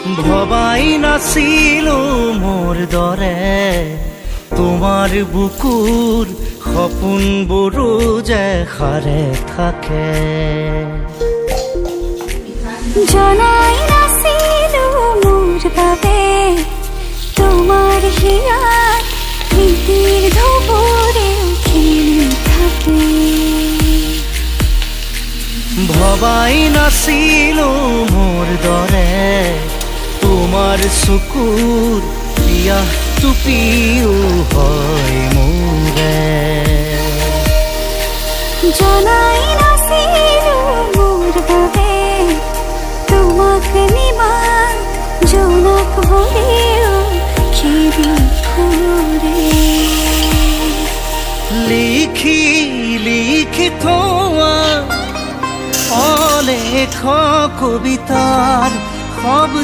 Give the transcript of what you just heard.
ভবাই নাছিলো মোৰ দৰে তোমাৰ বুকুৰ সপোনবোৰো যে সাৰে থাকে। জনাই নাছিলো মোৰ বাবে তোমাৰ হিয়াত প্ৰীতিৰ ধুবুৰে খেলি থাকে। ভবাই নাছিলো মোৰ দৰে তোমাৰ চকুৰ পিয়াহটো পিও হয় মোৰে। জনাই নাছিলো মোৰ বাবে তোমাক নিমাত জোনাক ভৰিও খেদি ফুৰে। লিখি লিখি থোৱা অলেখ কবিতাৰ শব্দ